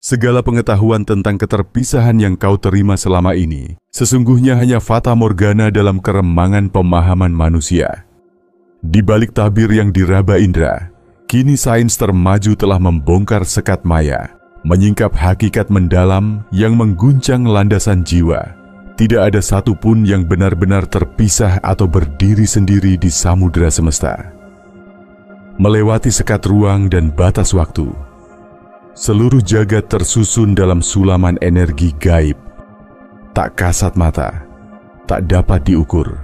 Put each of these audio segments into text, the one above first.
Segala pengetahuan tentang keterpisahan yang kau terima selama ini sesungguhnya hanya fata morgana dalam keremangan pemahaman manusia. Di balik tabir yang diraba indera, kini sains termaju telah membongkar sekat maya, menyingkap hakikat mendalam yang mengguncang landasan jiwa. Tidak ada satupun yang benar-benar terpisah atau berdiri sendiri di samudera semesta. Melewati sekat ruang dan batas waktu, seluruh jagat tersusun dalam sulaman energi gaib, tak kasat mata, tak dapat diukur.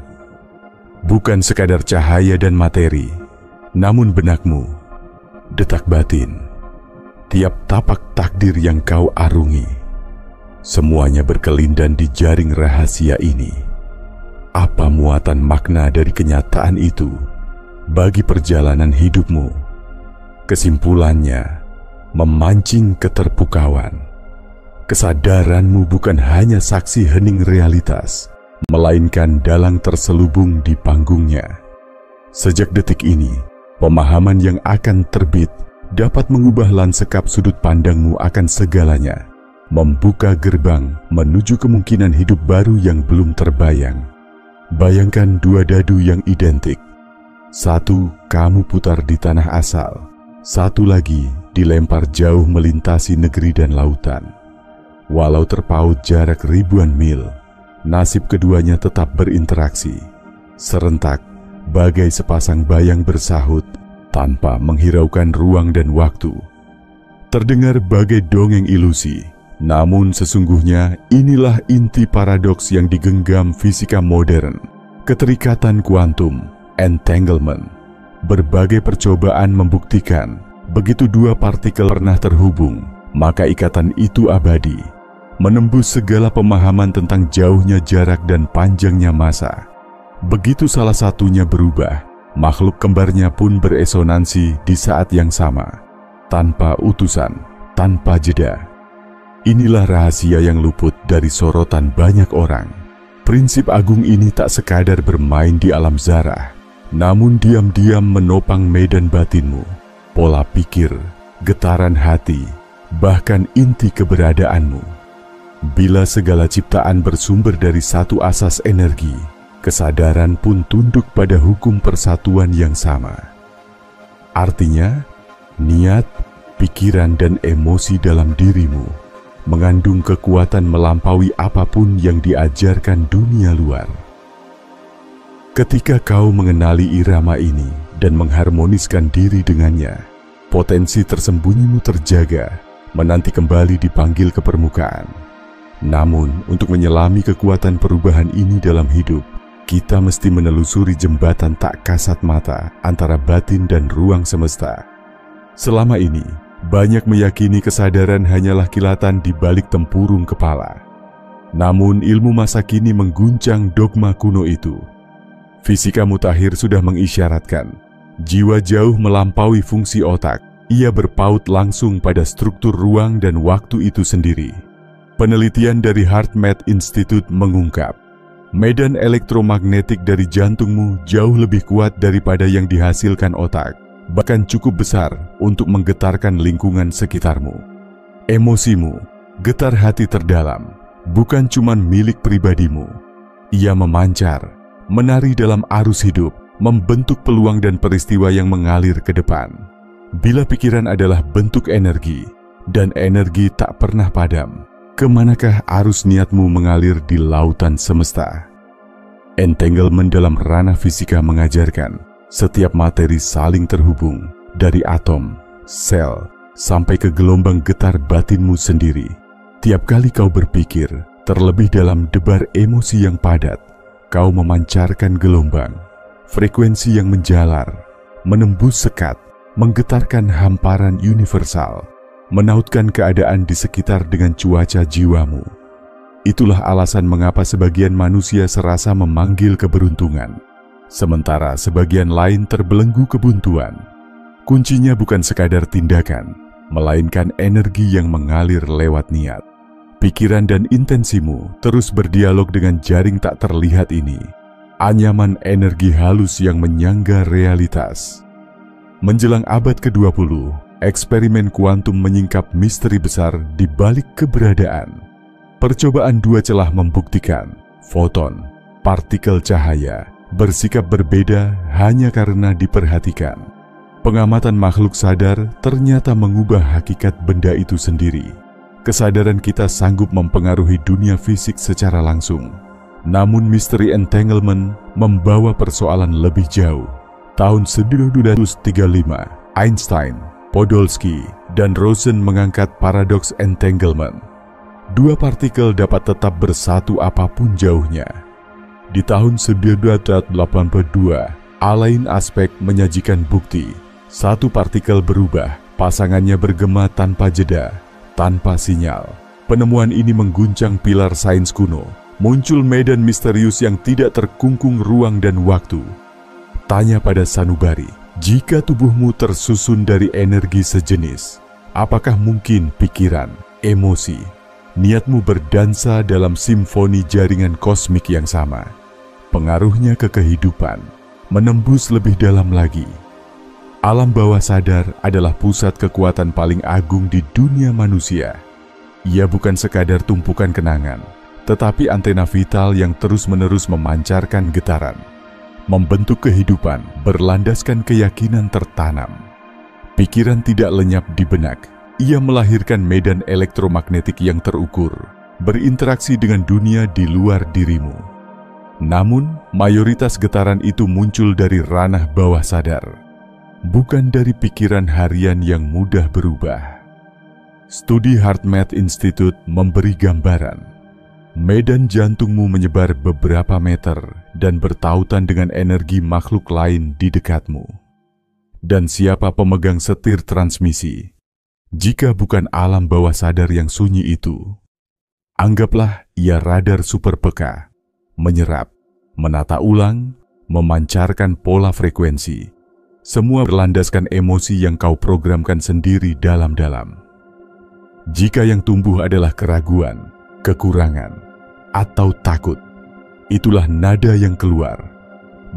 Bukan sekadar cahaya dan materi, namun benakmu, detak batin, tiap tapak takdir yang kau arungi, semuanya berkelindan di jaring rahasia ini. Apa muatan makna dari kenyataan itu bagi perjalanan hidupmu? Kesimpulannya, memancing keterpukauan. Kesadaranmu bukan hanya saksi hening realitas, melainkan dalang terselubung di panggungnya. Sejak detik ini, pemahaman yang akan terbit dapat mengubah lanskap sudut pandangmu akan segalanya, membuka gerbang menuju kemungkinan hidup baru yang belum terbayang. Bayangkan dua dadu yang identik. Satu kamu putar di tanah asal, satu lagi dilempar jauh melintasi negeri dan lautan. Walau terpaut jarak ribuan mil, nasib keduanya tetap berinteraksi, serentak bagai sepasang bayang bersahut tanpa menghiraukan ruang dan waktu. Terdengar bagai dongeng ilusi, namun sesungguhnya inilah inti paradoks yang digenggam fisika modern. Keterikatan kuantum, entanglement. Berbagai percobaan membuktikan begitu dua partikel pernah terhubung, maka ikatan itu abadi, menembus segala pemahaman tentang jauhnya jarak dan panjangnya masa. Begitu salah satunya berubah, makhluk kembarnya pun beresonansi di saat yang sama, tanpa utusan, tanpa jeda. Inilah rahasia yang luput dari sorotan banyak orang. Prinsip agung ini tak sekadar bermain di alam zarah, namun diam-diam menopang medan batinmu, pola pikir, getaran hati, bahkan inti keberadaanmu. Bila segala ciptaan bersumber dari satu asas energi, kesadaran pun tunduk pada hukum persatuan yang sama. Artinya, niat, pikiran, dan emosi dalam dirimu mengandung kekuatan melampaui apapun yang diajarkan dunia luar. Ketika kau mengenali irama ini dan mengharmoniskan diri dengannya, potensi tersembunyimu terjaga, menanti kembali dipanggil ke permukaan. Namun, untuk menyelami kekuatan perubahan ini dalam hidup, kita mesti menelusuri jembatan tak kasat mata antara batin dan ruang semesta. Selama ini, banyak meyakini kesadaran hanyalah kilatan di balik tempurung kepala. Namun ilmu masa kini mengguncang dogma kuno itu. Fisika mutakhir sudah mengisyaratkan, jiwa jauh melampaui fungsi otak. Ia berpaut langsung pada struktur ruang dan waktu itu sendiri. Penelitian dari HeartMath Institute mengungkap, medan elektromagnetik dari jantungmu jauh lebih kuat daripada yang dihasilkan otak, bahkan cukup besar untuk menggetarkan lingkungan sekitarmu. Emosimu, getar hati terdalam, bukan cuma milik pribadimu. Ia memancar, menari dalam arus hidup, membentuk peluang dan peristiwa yang mengalir ke depan. Bila pikiran adalah bentuk energi, dan energi tak pernah padam, kemanakah arus niatmu mengalir di lautan semesta? Entanglement dalam ranah fisika mengajarkan, setiap materi saling terhubung, dari atom, sel, sampai ke gelombang getar batinmu sendiri. Tiap kali kau berpikir, terlebih dalam debar emosi yang padat, kau memancarkan gelombang, frekuensi yang menjalar, menembus sekat, menggetarkan hamparan universal, menautkan keadaan di sekitar dengan cuaca jiwamu. Itulah alasan mengapa sebagian manusia serasa memanggil keberuntungan, sementara sebagian lain terbelenggu kebuntuan. Kuncinya bukan sekadar tindakan, melainkan energi yang mengalir lewat niat. Pikiran dan intensimu terus berdialog dengan jaring tak terlihat ini, anyaman energi halus yang menyangga realitas. Menjelang abad ke-20, eksperimen kuantum menyingkap misteri besar di balik keberadaan. Percobaan dua celah membuktikan foton, partikel cahaya, bersikap berbeda hanya karena diperhatikan. Pengamatan makhluk sadar ternyata mengubah hakikat benda itu sendiri. Kesadaran kita sanggup mempengaruhi dunia fisik secara langsung. Namun misteri entanglement membawa persoalan lebih jauh. Tahun 1935, Einstein, Podolsky, dan Rosen mengangkat paradoks entanglement. Dua partikel dapat tetap bersatu apapun jauhnya. Di tahun 1982, Alain Aspect menyajikan bukti. Satu partikel berubah, pasangannya bergema tanpa jeda, tanpa sinyal. Penemuan ini mengguncang pilar sains kuno. Muncul medan misterius yang tidak terkungkung ruang dan waktu. Tanya pada sanubari, jika tubuhmu tersusun dari energi sejenis, apakah mungkin pikiran, emosi, niatmu berdansa dalam simfoni jaringan kosmik yang sama? Pengaruhnya ke kehidupan menembus lebih dalam lagi. Alam bawah sadar adalah pusat kekuatan paling agung di dunia manusia. Ia bukan sekadar tumpukan kenangan, tetapi antena vital yang terus-menerus memancarkan getaran, membentuk kehidupan berlandaskan keyakinan tertanam. Pikiran tidak lenyap di benak, ia melahirkan medan elektromagnetik yang terukur, berinteraksi dengan dunia di luar dirimu. Namun, mayoritas getaran itu muncul dari ranah bawah sadar, bukan dari pikiran harian yang mudah berubah. Studi HeartMath Institute memberi gambaran. Medan jantungmu menyebar beberapa meter dan bertautan dengan energi makhluk lain di dekatmu. Dan siapa pemegang setir transmisi? Jika bukan alam bawah sadar yang sunyi itu, anggaplah ia radar super peka, menyerap, menata ulang, memancarkan pola frekuensi. Semua berlandaskan emosi yang kau programkan sendiri dalam-dalam. Jika yang tumbuh adalah keraguan, kekurangan, atau takut, itulah nada yang keluar,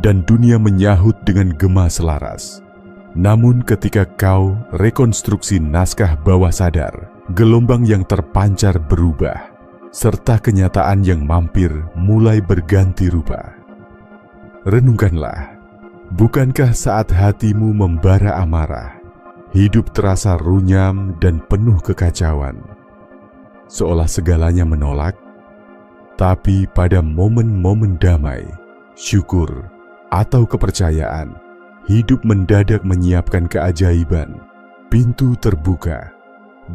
dan dunia menyahut dengan gema selaras. Namun ketika kau rekonstruksi naskah bawah sadar, gelombang yang terpancar berubah, serta kenyataan yang mampir mulai berganti rupa. Renungkanlah. Bukankah saat hatimu membara amarah, hidup terasa runyam dan penuh kekacauan, seolah segalanya menolak? Tapi pada momen-momen damai, syukur, atau kepercayaan, hidup mendadak menyiapkan keajaiban, pintu terbuka,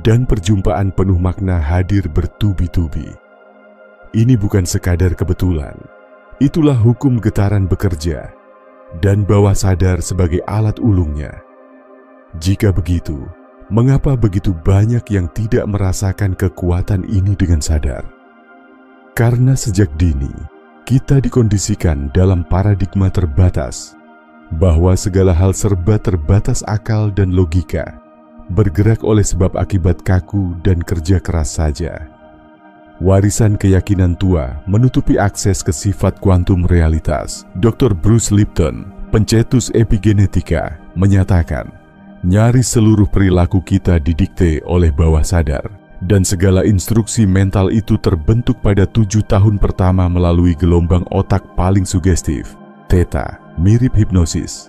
dan perjumpaan penuh makna hadir bertubi-tubi. Ini bukan sekadar kebetulan, itulah hukum getaran bekerja, dan bawah sadar sebagai alat ulungnya. Jika begitu, mengapa begitu banyak yang tidak merasakan kekuatan ini dengan sadar? Karena sejak dini, kita dikondisikan dalam paradigma terbatas, bahwa segala hal serba terbatas akal dan logika, bergerak oleh sebab akibat kaku dan kerja keras saja. Warisan keyakinan tua menutupi akses ke sifat kuantum realitas. Dr. Bruce Lipton, pencetus epigenetika, menyatakan, nyaris seluruh perilaku kita didikte oleh bawah sadar, dan segala instruksi mental itu terbentuk pada 7 tahun pertama melalui gelombang otak paling sugestif, theta, mirip hipnosis.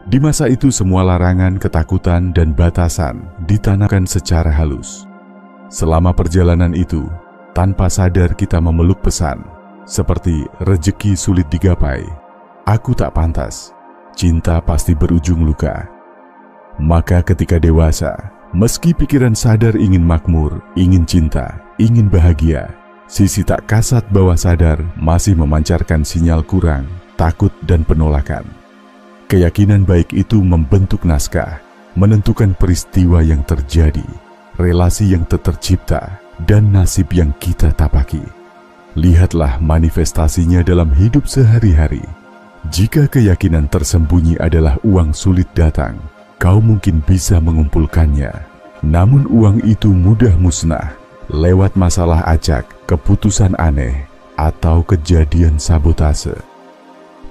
Di masa itu semua larangan, ketakutan, dan batasan ditanamkan secara halus. Selama perjalanan itu, tanpa sadar kita memeluk pesan, seperti rejeki sulit digapai, aku tak pantas, cinta pasti berujung luka. Maka ketika dewasa, meski pikiran sadar ingin makmur, ingin cinta, ingin bahagia, sisi tak kasat bawah sadar masih memancarkan sinyal kurang, takut, dan penolakan. Keyakinan baik itu membentuk naskah, menentukan peristiwa yang terjadi, relasi yang tercipta, dan nasib yang kita tapaki. Lihatlah manifestasinya dalam hidup sehari-hari. Jika keyakinan tersembunyi adalah uang sulit datang, kau mungkin bisa mengumpulkannya. Namun uang itu mudah musnah lewat masalah acak, keputusan aneh, atau kejadian sabotase.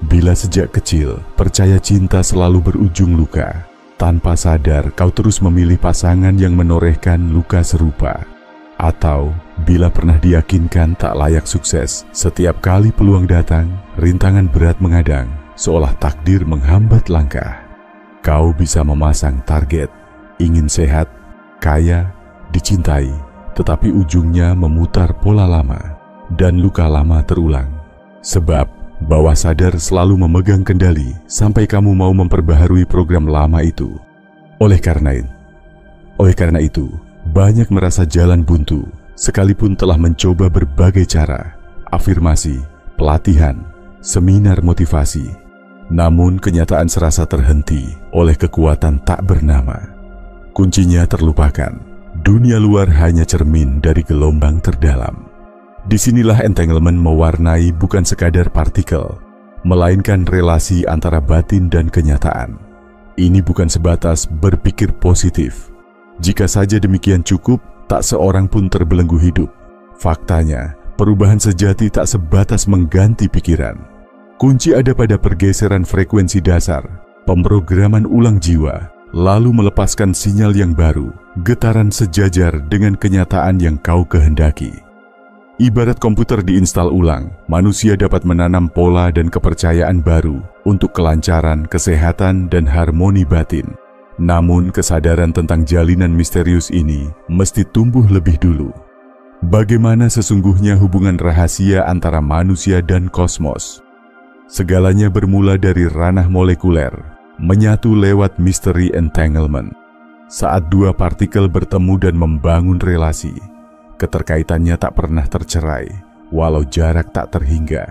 Bila sejak kecil percaya cinta selalu berujung luka, Tanpa sadar, kau terus memilih pasangan yang menorehkan luka serupa. Atau, bila pernah diyakinkan tak layak sukses, setiap kali peluang datang, rintangan berat menghadang, seolah takdir menghambat langkah. Kau bisa memasang target, ingin sehat, kaya, dicintai, tetapi ujungnya memutar pola lama, dan luka lama terulang. Sebab, bawah sadar selalu memegang kendali sampai kamu mau memperbaharui program lama itu. Oleh karena itu, banyak merasa jalan buntu, sekalipun telah mencoba berbagai cara, afirmasi, pelatihan, seminar motivasi. Namun kenyataan serasa terhenti oleh kekuatan tak bernama. Kuncinya terlupakan. Dunia luar hanya cermin dari gelombang terdalam. Disinilah entanglement mewarnai bukan sekadar partikel, melainkan relasi antara batin dan kenyataan. Ini bukan sebatas berpikir positif. Jika saja demikian cukup, tak seorang pun terbelenggu hidup. Faktanya, perubahan sejati tak sebatas mengganti pikiran. Kunci ada pada pergeseran frekuensi dasar, pemrograman ulang jiwa, lalu melepaskan sinyal yang baru, getaran sejajar dengan kenyataan yang kau kehendaki. Ibarat komputer diinstal ulang, manusia dapat menanam pola dan kepercayaan baru untuk kelancaran, kesehatan, dan harmoni batin. Namun kesadaran tentang jalinan misterius ini mesti tumbuh lebih dulu. Bagaimana sesungguhnya hubungan rahasia antara manusia dan kosmos? Segalanya bermula dari ranah molekuler, menyatu lewat misteri entanglement. Saat dua partikel bertemu dan membangun relasi, keterkaitannya tak pernah tercerai, walau jarak tak terhingga.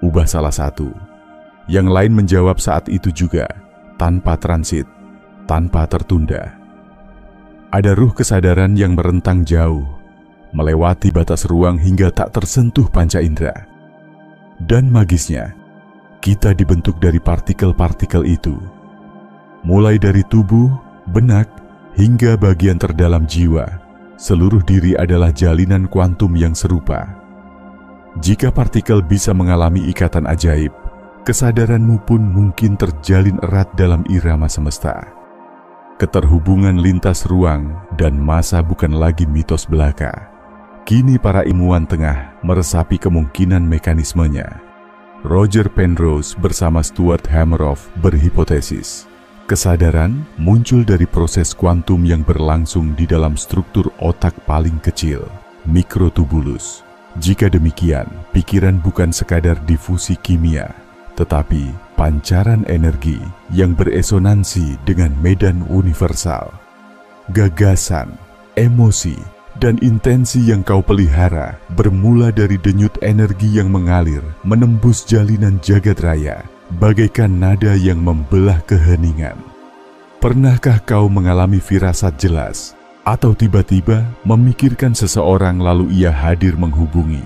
Ubah salah satu, yang lain menjawab saat itu juga, tanpa transit, tanpa tertunda. Ada ruh kesadaran yang merentang jauh, melewati batas ruang hingga tak tersentuh panca indera. Dan magisnya, kita dibentuk dari partikel-partikel itu. Mulai dari tubuh, benak, hingga bagian terdalam jiwa, seluruh diri adalah jalinan kuantum yang serupa. Jika partikel bisa mengalami ikatan ajaib, kesadaranmu pun mungkin terjalin erat dalam irama semesta. Keterhubungan lintas ruang dan masa bukan lagi mitos belaka. Kini para ilmuwan tengah meresapi kemungkinan mekanismenya. Roger Penrose bersama Stuart Hameroff berhipotesis, kesadaran muncul dari proses kuantum yang berlangsung di dalam struktur otak paling kecil, mikrotubulus. Jika demikian, pikiran bukan sekadar difusi kimia, tetapi pancaran energi yang beresonansi dengan medan universal. Gagasan, emosi, dan intensi yang kau pelihara bermula dari denyut energi yang mengalir menembus jalinan jagat raya, bagaikan nada yang membelah keheningan. Pernahkah kau mengalami firasat jelas, atau tiba-tiba memikirkan seseorang lalu ia hadir menghubungi?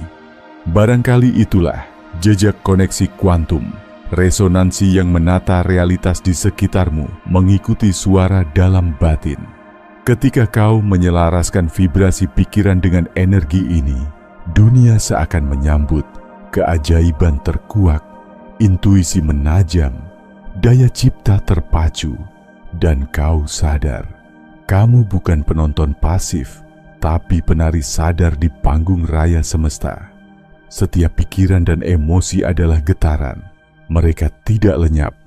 Barangkali itulah jejak koneksi kuantum, resonansi yang menata realitas di sekitarmu mengikuti suara dalam batin. Ketika kau menyelaraskan vibrasi pikiran dengan energi ini, dunia seakan menyambut keajaiban terkuak, intuisi menajam, daya cipta terpacu, dan kau sadar, kamu bukan penonton pasif, tapi penari sadar di panggung raya semesta. Setiap pikiran dan emosi adalah getaran. Mereka tidak lenyap,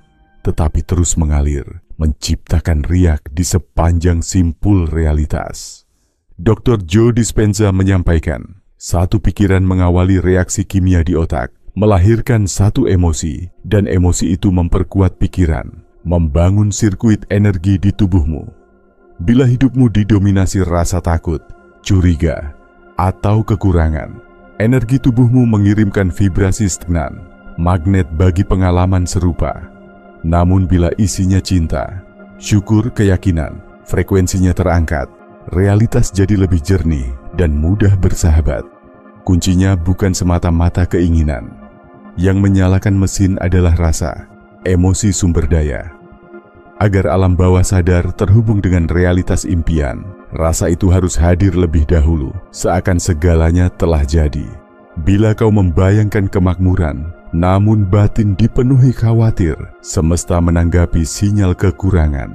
tetapi terus mengalir, menciptakan riak di sepanjang simpul realitas. Dr. Joe Dispenza menyampaikan, satu pikiran mengawali reaksi kimia di otak, melahirkan satu emosi, dan emosi itu memperkuat pikiran, membangun sirkuit energi di tubuhmu. Bila hidupmu didominasi rasa takut, curiga, atau kekurangan, energi tubuhmu mengirimkan vibrasi stagnan, magnet bagi pengalaman serupa. Namun bila isinya cinta, syukur, keyakinan, frekuensinya terangkat, realitas jadi lebih jernih dan mudah bersahabat. Kuncinya bukan semata-mata keinginan. Yang menyalakan mesin adalah rasa, emosi sumber daya. Agar alam bawah sadar terhubung dengan realitas impian, rasa itu harus hadir lebih dahulu, seakan segalanya telah jadi. Bila kau membayangkan kemakmuran, Namun batin dipenuhi khawatir, semesta menanggapi sinyal kekurangan.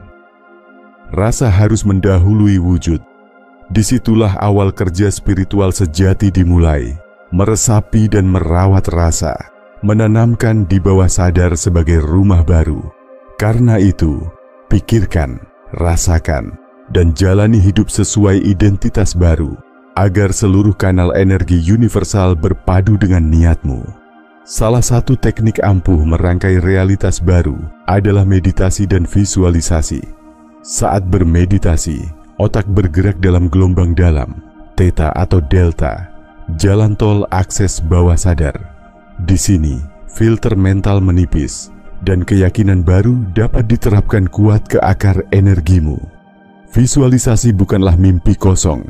Rasa harus mendahului wujud. Disitulah awal kerja spiritual sejati dimulai, meresapi dan merawat rasa, menanamkan di bawah sadar sebagai rumah baru. Karena itu, pikirkan, rasakan, dan jalani hidup sesuai identitas baru, agar seluruh kanal energi universal berpadu dengan niatmu. Salah satu teknik ampuh merangkai realitas baru adalah meditasi dan visualisasi. Saat bermeditasi, otak bergerak dalam gelombang dalam, theta atau delta, jalan tol akses bawah sadar. Di sini, filter mental menipis, dan keyakinan baru dapat diterapkan kuat ke akar energimu. Visualisasi bukanlah mimpi kosong.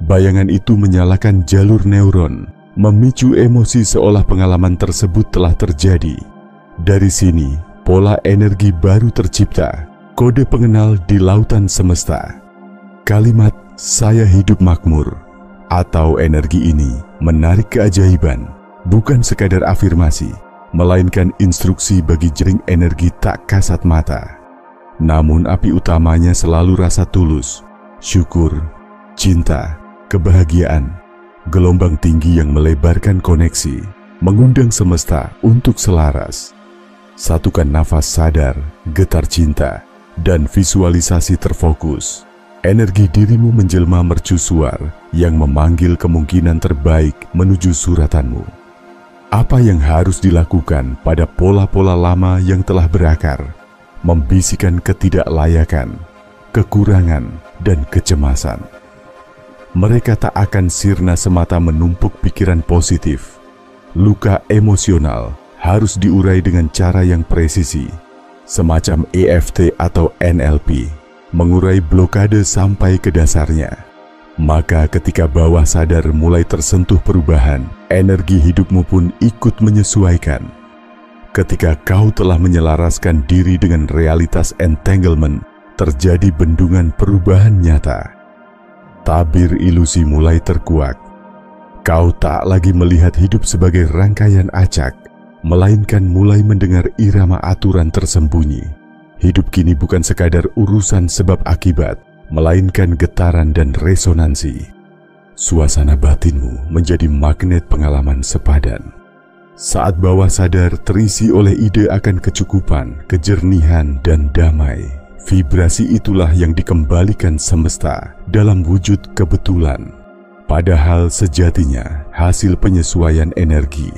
Bayangan itu menyalakan jalur neuron, memicu emosi seolah pengalaman tersebut telah terjadi. Dari sini, pola energi baru tercipta, kode pengenal di lautan semesta. Kalimat "saya hidup makmur" atau energi ini menarik keajaiban, bukan sekadar afirmasi, melainkan instruksi bagi jering energi tak kasat mata. Namun api utamanya selalu rasa tulus, syukur, cinta, kebahagiaan, gelombang tinggi yang melebarkan koneksi, mengundang semesta untuk selaras. Satukan nafas sadar, getar cinta, dan visualisasi terfokus. Energi dirimu menjelma mercusuar yang memanggil kemungkinan terbaik menuju suratanmu. Apa yang harus dilakukan pada pola-pola lama yang telah berakar, membisikkan ketidaklayakan, kekurangan, dan kecemasan. Mereka tak akan sirna semata menumpuk pikiran positif. Luka emosional harus diurai dengan cara yang presisi, semacam EFT atau NLP, mengurai blokade sampai ke dasarnya. Maka ketika bawah sadar mulai tersentuh perubahan, energi hidupmu pun ikut menyesuaikan. Ketika kau telah menyelaraskan diri dengan realitas entanglement, terjadi bendungan perubahan nyata. Tabir ilusi mulai terkuak. Kau tak lagi melihat hidup sebagai rangkaian acak, melainkan mulai mendengar irama aturan tersembunyi. Hidup kini bukan sekadar urusan sebab akibat, melainkan getaran dan resonansi. Suasana batinmu menjadi magnet pengalaman sepadan. Saat bawah sadar terisi oleh ide akan kecukupan, kejernihan, dan damai, vibrasi itulah yang dikembalikan semesta dalam wujud kebetulan. Padahal sejatinya hasil penyesuaian energi.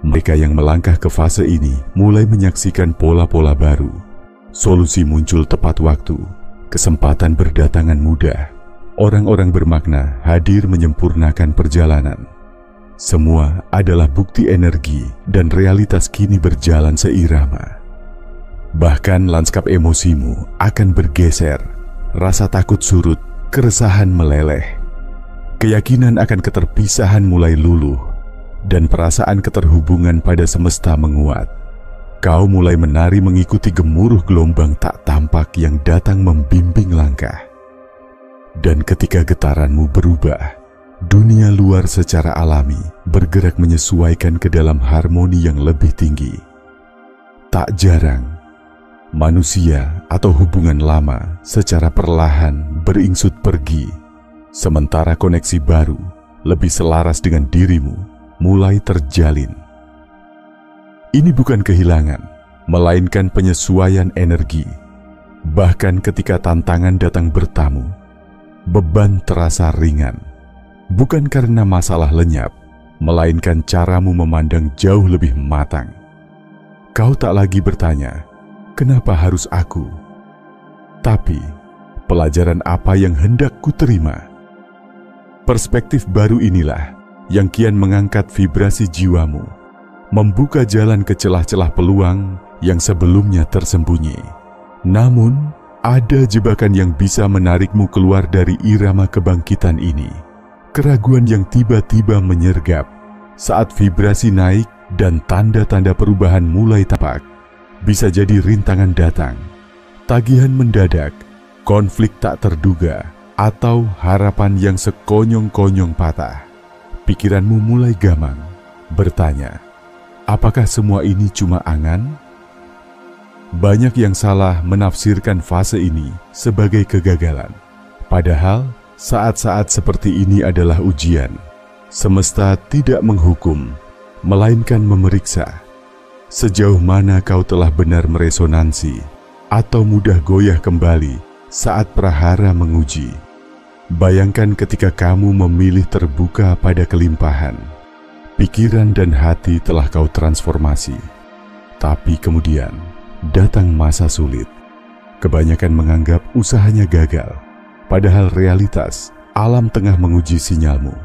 Mereka yang melangkah ke fase ini mulai menyaksikan pola-pola baru. Solusi muncul tepat waktu, kesempatan berdatangan mudah. Orang-orang bermakna hadir menyempurnakan perjalanan. Semua adalah bukti energi dan realitas kini berjalan seirama. Bahkan lanskap emosimu akan bergeser, rasa takut surut, keresahan meleleh. Keyakinan akan keterpisahan mulai luluh, dan perasaan keterhubungan pada semesta menguat. Kau mulai menari mengikuti gemuruh gelombang tak tampak yang datang membimbing langkah. Dan ketika getaranmu berubah, dunia luar secara alami bergerak menyesuaikan ke dalam harmoni yang lebih tinggi. Tak jarang, manusia atau hubungan lama secara perlahan beringsut pergi, sementara koneksi baru, lebih selaras dengan dirimu, mulai terjalin. Ini bukan kehilangan, melainkan penyesuaian energi. Bahkan ketika tantangan datang bertamu, beban terasa ringan. Bukan karena masalah lenyap, melainkan caramu memandang jauh lebih matang. Kau tak lagi bertanya, "Kenapa harus aku?" Tapi, pelajaran apa yang hendak kuterima? Perspektif baru inilah yang kian mengangkat vibrasi jiwamu, membuka jalan ke celah-celah peluang yang sebelumnya tersembunyi. Namun, ada jebakan yang bisa menarikmu keluar dari irama kebangkitan ini. Keraguan yang tiba-tiba menyergap saat vibrasi naik dan tanda-tanda perubahan mulai tampak. Bisa jadi rintangan datang, tagihan mendadak, konflik tak terduga, atau harapan yang sekonyong-konyong patah. Pikiranmu mulai gamang, bertanya, Apakah semua ini cuma angan? Banyak yang salah menafsirkan fase ini sebagai kegagalan. Padahal, saat-saat seperti ini adalah ujian. Semesta tidak menghukum, melainkan memeriksa. Sejauh mana kau telah benar meresonansi atau mudah goyah kembali saat prahara menguji. Bayangkan ketika kamu memilih terbuka pada kelimpahan. Pikiran dan hati telah kau transformasi. Tapi kemudian datang masa sulit. Kebanyakan menganggap usahanya gagal. Padahal realitas, alam tengah menguji sinyalmu.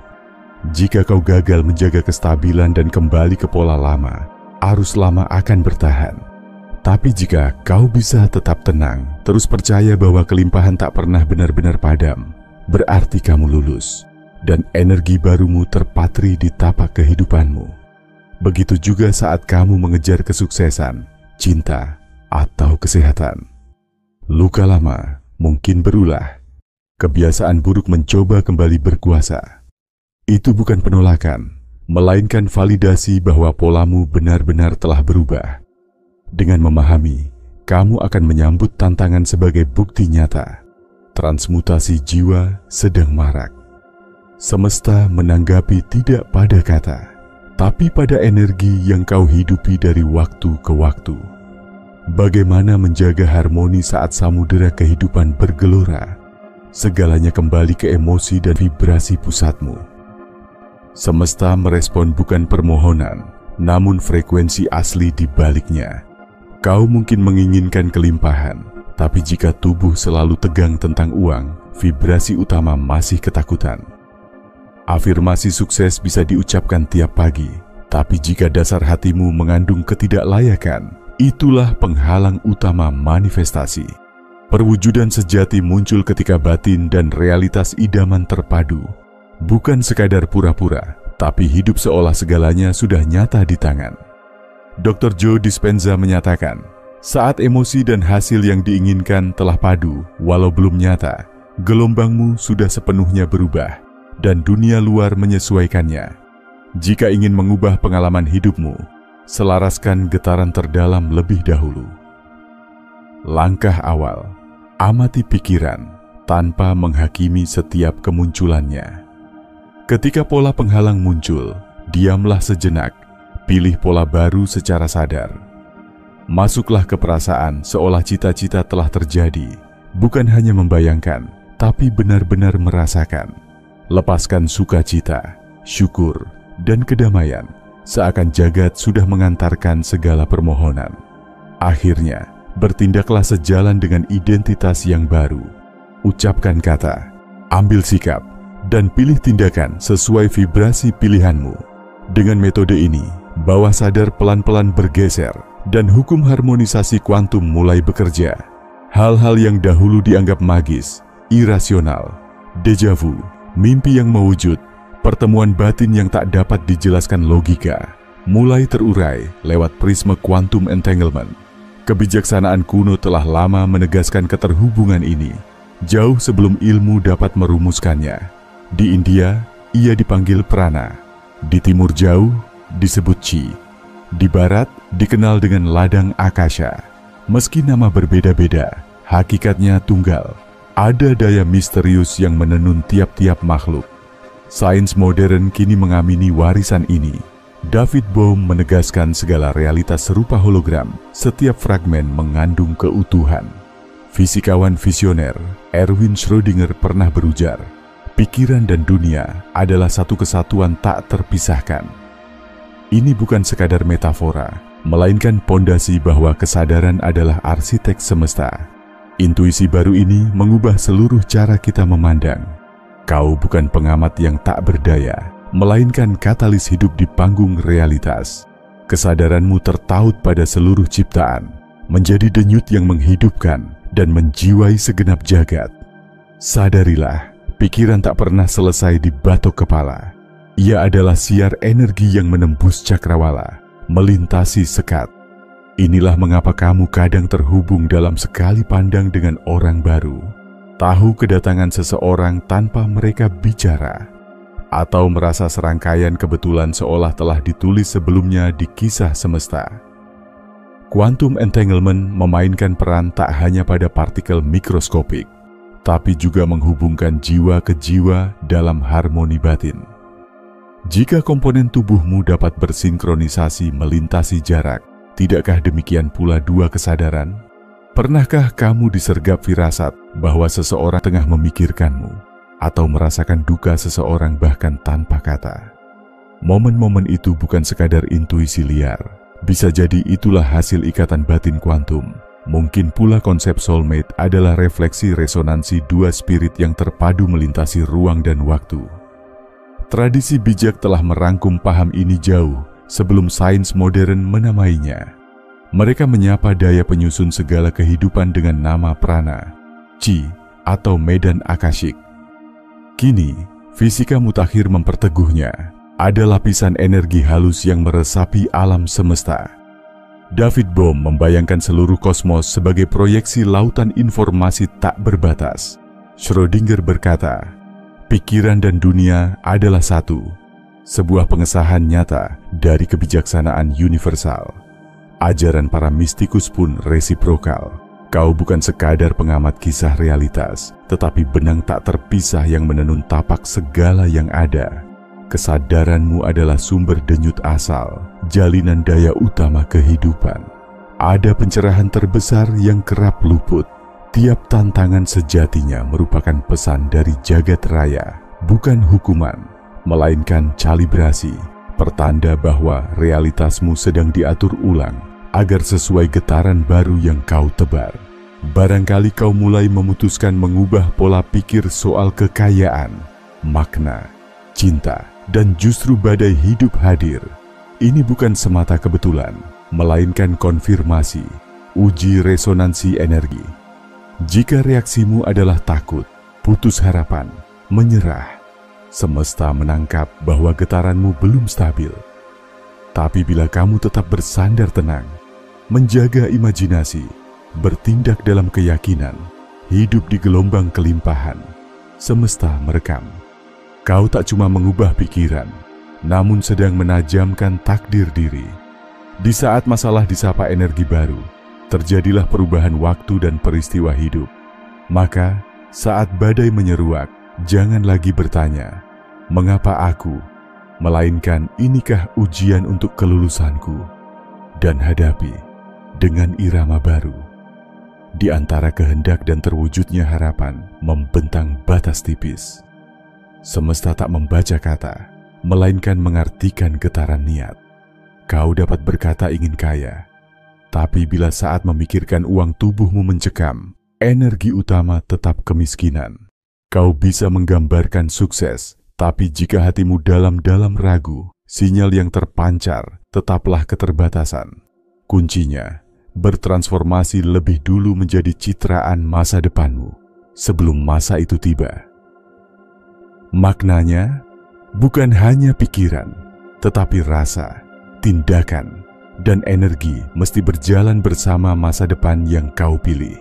Jika kau gagal menjaga kestabilan dan kembali ke pola lama, arus lama akan bertahan. Tapi jika kau bisa tetap tenang, terus percaya bahwa kelimpahan tak pernah benar-benar padam, berarti kamu lulus, dan energi barumu terpatri di tapak kehidupanmu. Begitu juga saat kamu mengejar kesuksesan, cinta, atau kesehatan. Luka lama mungkin berulah. Kebiasaan buruk mencoba kembali berkuasa. Itu bukan penolakan, melainkan validasi bahwa polamu benar-benar telah berubah. Dengan memahami, kamu akan menyambut tantangan sebagai bukti nyata. Transmutasi jiwa sedang marak. Semesta menanggapi tidak pada kata, tapi pada energi yang kau hidupi dari waktu ke waktu. Bagaimana menjaga harmoni saat samudera kehidupan bergelora? Segalanya kembali ke emosi dan vibrasi pusatmu. Semesta merespon bukan permohonan, namun frekuensi asli di baliknya. Kau mungkin menginginkan kelimpahan, tapi jika tubuh selalu tegang tentang uang, vibrasi utama masih ketakutan. Afirmasi sukses bisa diucapkan tiap pagi, tapi jika dasar hatimu mengandung ketidaklayakan, itulah penghalang utama manifestasi. Perwujudan sejati muncul ketika batin dan realitas idaman terpadu. Bukan sekadar pura-pura, tapi hidup seolah segalanya sudah nyata di tangan. Dr. Joe Dispenza menyatakan, saat emosi dan hasil yang diinginkan telah padu, walau belum nyata, gelombangmu sudah sepenuhnya berubah, dan dunia luar menyesuaikannya. Jika ingin mengubah pengalaman hidupmu, selaraskan getaran terdalam lebih dahulu. Langkah awal, amati pikiran tanpa menghakimi setiap kemunculannya. Ketika pola penghalang muncul, diamlah sejenak, pilih pola baru secara sadar. Masuklah ke perasaan seolah cita-cita telah terjadi, bukan hanya membayangkan, tapi benar-benar merasakan. Lepaskan sukacita, syukur, dan kedamaian, seakan jagat sudah mengantarkan segala permohonan. Akhirnya, bertindaklah sejalan dengan identitas yang baru. Ucapkan kata, ambil sikap, dan pilih tindakan sesuai vibrasi pilihanmu. Dengan metode ini, bawah sadar pelan-pelan bergeser, dan hukum harmonisasi kuantum mulai bekerja. Hal-hal yang dahulu dianggap magis, irasional, deja vu, mimpi yang mewujud, pertemuan batin yang tak dapat dijelaskan logika, mulai terurai lewat prisma quantum entanglement. Kebijaksanaan kuno telah lama menegaskan keterhubungan ini, jauh sebelum ilmu dapat merumuskannya. Di India, ia dipanggil prana. Di timur jauh, disebut chi. Di barat, dikenal dengan ladang akasha. Meski nama berbeda-beda, hakikatnya tunggal. Ada daya misterius yang menenun tiap-tiap makhluk. Sains modern kini mengamini warisan ini. David Bohm menegaskan segala realitas serupa hologram, setiap fragmen mengandung keutuhan. Fisikawan visioner Erwin Schrödinger pernah berujar, pikiran dan dunia adalah satu kesatuan tak terpisahkan. Ini bukan sekadar metafora, melainkan pondasi bahwa kesadaran adalah arsitek semesta. Intuisi baru ini mengubah seluruh cara kita memandang. Kau bukan pengamat yang tak berdaya, melainkan katalis hidup di panggung realitas. Kesadaranmu tertaut pada seluruh ciptaan, menjadi denyut yang menghidupkan dan menjiwai segenap jagat. Sadarilah, pikiran tak pernah selesai di batok kepala. Ia adalah siar energi yang menembus cakrawala, melintasi sekat. Inilah mengapa kamu kadang terhubung dalam sekali pandang dengan orang baru. Tahu kedatangan seseorang tanpa mereka bicara. atau merasa serangkaian kebetulan seolah telah ditulis sebelumnya di kisah semesta. Quantum entanglement memainkan peran tak hanya pada partikel mikroskopik, tapi juga menghubungkan jiwa ke jiwa dalam harmoni batin. Jika komponen tubuhmu dapat bersinkronisasi melintasi jarak, tidakkah demikian pula dua kesadaran? Pernahkah kamu disergap firasat bahwa seseorang tengah memikirkanmu atau merasakan duka seseorang bahkan tanpa kata? Momen-momen itu bukan sekadar intuisi liar. Bisa jadi itulah hasil ikatan batin kuantum. Mungkin pula konsep soulmate adalah refleksi resonansi dua spirit yang terpadu melintasi ruang dan waktu. Tradisi bijak telah merangkum paham ini jauh sebelum sains modern menamainya. Mereka menyapa daya penyusun segala kehidupan dengan nama prana, chi, atau medan akashik. Kini, fisika mutakhir memperteguhnya. Ada lapisan energi halus yang meresapi alam semesta. David Bohm membayangkan seluruh kosmos sebagai proyeksi lautan informasi tak berbatas. Schrödinger berkata, pikiran dan dunia adalah satu. Sebuah pengesahan nyata dari kebijaksanaan universal. Ajaran para mistikus pun resiprokal. Kau bukan sekadar pengamat kisah realitas, tetapi benang tak terpisah yang menenun tapak segala yang ada. Kesadaranmu adalah sumber denyut asal, jalinan daya utama kehidupan. Ada pencerahan terbesar yang kerap luput. Tiap tantangan sejatinya merupakan pesan dari jagat raya, bukan hukuman, melainkan kalibrasi. Pertanda bahwa realitasmu sedang diatur ulang agar sesuai getaran baru yang kau tebar. Barangkali kau mulai memutuskan mengubah pola pikir soal kekayaan, makna, cinta, dan justru badai hidup hadir. Ini bukan semata kebetulan, melainkan konfirmasi, uji resonansi energi. Jika reaksimu adalah takut, putus harapan, menyerah, semesta menangkap bahwa getaranmu belum stabil. Tapi bila kamu tetap bersandar tenang, menjaga imajinasi, bertindak dalam keyakinan, hidup di gelombang kelimpahan, semesta merekam. Kau tak cuma mengubah pikiran, namun sedang menajamkan takdir diri. Di saat masalah disapa energi baru, terjadilah perubahan waktu dan peristiwa hidup. Maka, saat badai menyeruak, jangan lagi bertanya, mengapa aku? Melainkan inikah ujian untuk kelulusanku? Dan hadapi dengan irama baru. Di antara kehendak dan terwujudnya harapan membentang batas tipis. Semesta tak membaca kata, melainkan mengartikan getaran niat. Kau dapat berkata ingin kaya, tapi bila saat memikirkan uang tubuhmu mencekam, energi utama tetap kemiskinan. Kau bisa menggambarkan sukses, tapi jika hatimu dalam-dalam ragu, sinyal yang terpancar tetaplah keterbatasan. Kuncinya, bertransformasi lebih dulu menjadi citraan masa depanmu, sebelum masa itu tiba. Maknanya, bukan hanya pikiran, tetapi rasa, tindakan, dan energi mesti berjalan bersama masa depan yang kau pilih.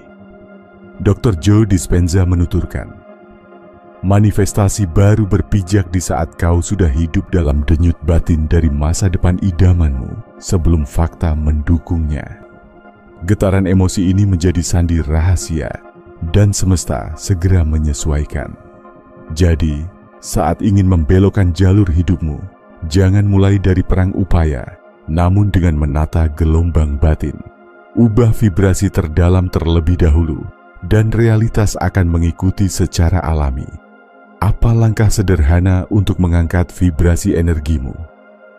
Dr. Joe Dispenza menuturkan, manifestasi baru berpijak di saat kau sudah hidup dalam denyut batin dari masa depan idamanmu sebelum fakta mendukungnya. Getaran emosi ini menjadi sandi rahasia dan semesta segera menyesuaikan. Jadi, saat ingin membelokkan jalur hidupmu, jangan mulai dari perang upaya, namun dengan menata gelombang batin. Ubah vibrasi terdalam terlebih dahulu, dan realitas akan mengikuti secara alami. Apa langkah sederhana untuk mengangkat vibrasi energimu?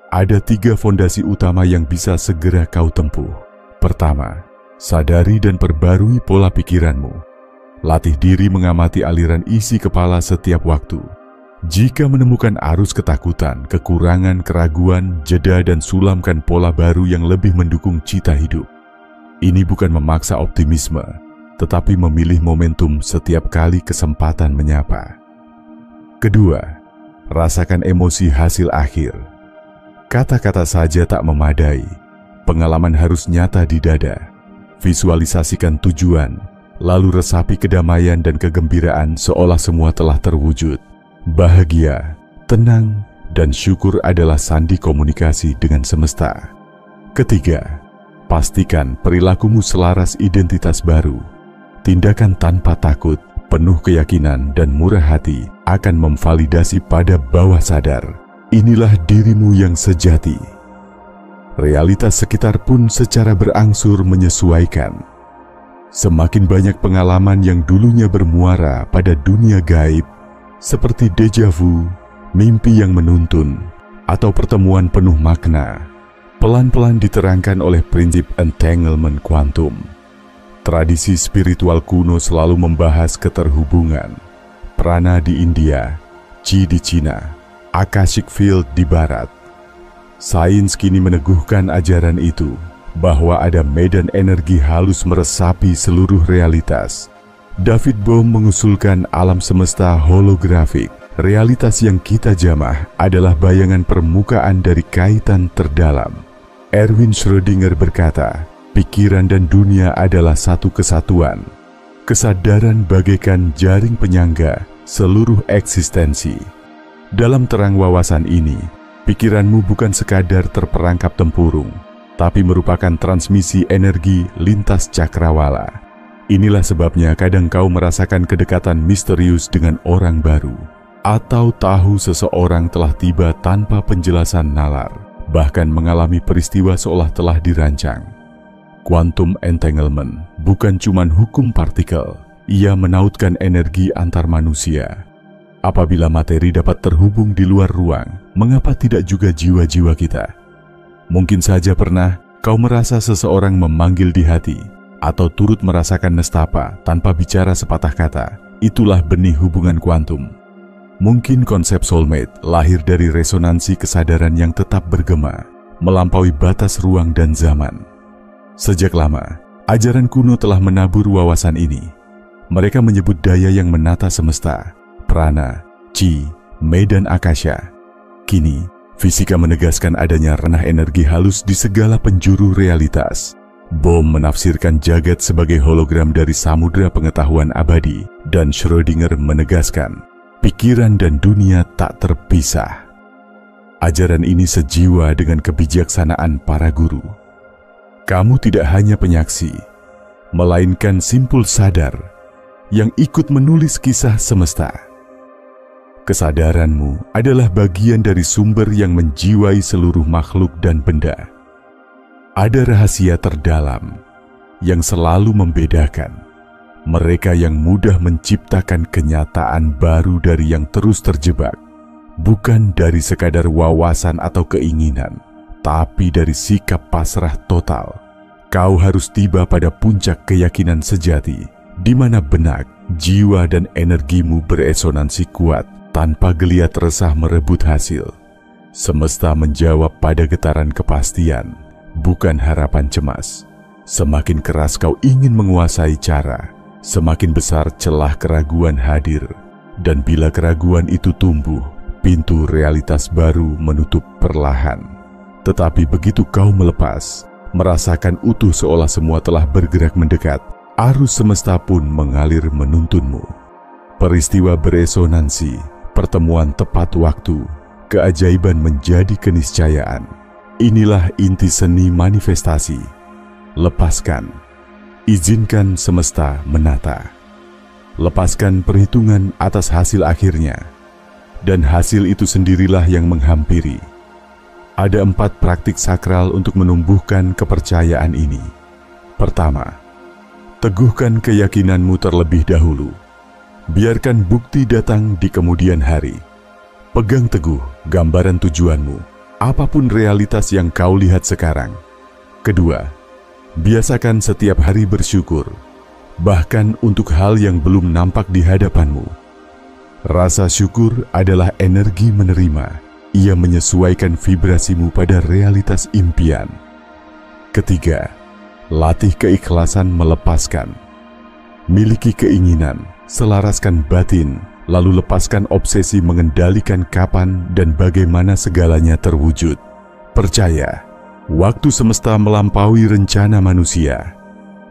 Ada 3 fondasi utama yang bisa segera kau tempuh. Pertama, sadari dan perbarui pola pikiranmu. Latih diri mengamati aliran isi kepala setiap waktu. Jika menemukan arus ketakutan, kekurangan, keraguan, jeda dan sulamkan pola baru yang lebih mendukung cita hidup. Ini bukan memaksa optimisme, tetapi memilih momentum setiap kali kesempatan menyapa. Kedua, rasakan emosi hasil akhir. Kata-kata saja tak memadai, pengalaman harus nyata di dada. Visualisasikan tujuan, lalu resapi kedamaian dan kegembiraan seolah semua telah terwujud. Bahagia, Tenang dan syukur adalah sandi komunikasi dengan semesta. Ketiga, pastikan perilakumu selaras identitas baru. Tindakan tanpa takut, penuh keyakinan dan murah hati akan memvalidasi pada bawah sadar. Inilah dirimu yang sejati. Realitas sekitar pun secara berangsur menyesuaikan. Semakin banyak pengalaman yang dulunya bermuara pada dunia gaib, seperti deja vu, mimpi yang menuntun, atau pertemuan penuh makna, pelan-pelan diterangkan oleh prinsip entanglement kuantum. Tradisi spiritual kuno selalu membahas keterhubungan, prana di India, chi di Cina, Akashic Field di Barat. Sains kini meneguhkan ajaran itu, bahwa ada medan energi halus meresapi seluruh realitas. David Bohm mengusulkan alam semesta holografik. Realitas yang kita jamah adalah bayangan permukaan dari kaitan terdalam. Erwin Schrödinger berkata, pikiran dan dunia adalah satu kesatuan. Kesadaran bagaikan jaring penyangga seluruh eksistensi. Dalam terang wawasan ini, pikiranmu bukan sekadar terperangkap tempurung, tapi merupakan transmisi energi lintas cakrawala. Inilah sebabnya kadang kau merasakan kedekatan misterius dengan orang baru, atau tahu seseorang telah tiba tanpa penjelasan nalar, bahkan mengalami peristiwa seolah telah dirancang. Quantum entanglement bukan cuma hukum partikel, ia menautkan energi antar manusia. Apabila materi dapat terhubung di luar ruang, mengapa tidak juga jiwa-jiwa kita? Mungkin saja pernah kau merasa seseorang memanggil di hati, atau turut merasakan nestapa tanpa bicara sepatah kata. Itulah benih hubungan kuantum. Mungkin konsep soulmate lahir dari resonansi kesadaran yang tetap bergema, melampaui batas ruang dan zaman. Sejak lama, ajaran kuno telah menabur wawasan ini. Mereka menyebut daya yang menata semesta, prana, chi, medan akasha. Kini, fisika menegaskan adanya ranah energi halus di segala penjuru realitas. Bohm menafsirkan jagat sebagai hologram dari samudera pengetahuan abadi, dan Schrödinger menegaskan, pikiran dan dunia tak terpisah. Ajaran ini sejiwa dengan kebijaksanaan para guru. Kamu tidak hanya penyaksi, melainkan simpul sadar yang ikut menulis kisah semesta. Kesadaranmu adalah bagian dari sumber yang menjiwai seluruh makhluk dan benda. Ada rahasia terdalam yang selalu membedakan mereka yang mudah menciptakan kenyataan baru dari yang terus terjebak, bukan dari sekadar wawasan atau keinginan, tapi dari sikap pasrah total. Kau harus tiba pada puncak keyakinan sejati, di mana benak, jiwa dan energimu beresonansi kuat tanpa geliat resah merebut hasil. Semesta menjawab pada getaran kepastian, bukan harapan cemas. Semakin keras kau ingin menguasai cara, semakin besar celah keraguan hadir. Dan bila keraguan itu tumbuh, pintu realitas baru menutup perlahan. Tetapi begitu kau melepas, merasakan utuh seolah semua telah bergerak mendekat, arus semesta pun mengalir menuntunmu. Peristiwa beresonansi, pertemuan tepat waktu, keajaiban menjadi keniscayaan. Inilah inti seni manifestasi. Lepaskan, izinkan semesta menata. Lepaskan perhitungan atas hasil akhirnya, dan hasil itu sendirilah yang menghampiri. Ada 4 praktik sakral untuk menumbuhkan kepercayaan ini. Pertama, teguhkan keyakinanmu terlebih dahulu. Biarkan bukti datang di kemudian hari. Pegang teguh gambaran tujuanmu, apapun realitas yang kau lihat sekarang. Kedua, biasakan setiap hari bersyukur, bahkan untuk hal yang belum nampak di hadapanmu. Rasa syukur adalah energi menerima. Ia menyesuaikan vibrasimu pada realitas impian. Ketiga, latih keikhlasan melepaskan. Miliki keinginan, selaraskan batin, lalu lepaskan obsesi mengendalikan kapan dan bagaimana segalanya terwujud. Percaya, waktu semesta melampaui rencana manusia.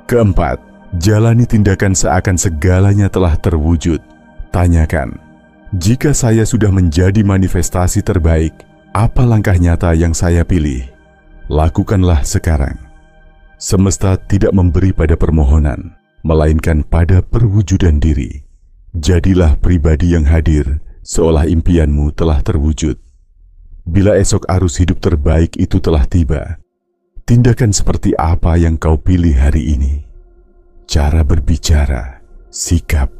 Keempat, jalani tindakan seakan segalanya telah terwujud. Tanyakan, Jika saya sudah menjadi manifestasi terbaik, apa langkah nyata yang saya pilih? Lakukanlah sekarang. Semesta tidak memberi pada permohonan, melainkan pada perwujudan diri. Jadilah pribadi yang hadir, seolah impianmu telah terwujud. Bila esok arus hidup terbaik itu telah tiba, tindakan seperti apa yang kau pilih hari ini? Cara berbicara, sikap,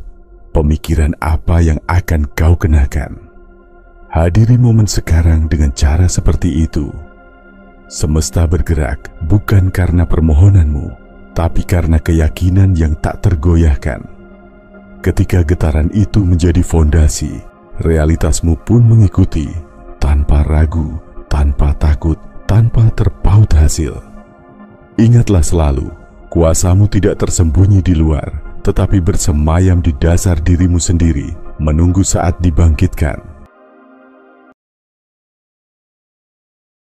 pemikiran apa yang akan kau kenakan? Hadiri momen sekarang dengan cara seperti itu. Semesta bergerak bukan karena permohonanmu, tapi karena keyakinan yang tak tergoyahkan. Ketika getaran itu menjadi fondasi, realitasmu pun mengikuti, tanpa ragu, tanpa takut, tanpa terpaut hasil. Ingatlah selalu, kuasamu tidak tersembunyi di luar, tetapi bersemayam di dasar dirimu sendiri, menunggu saat dibangkitkan.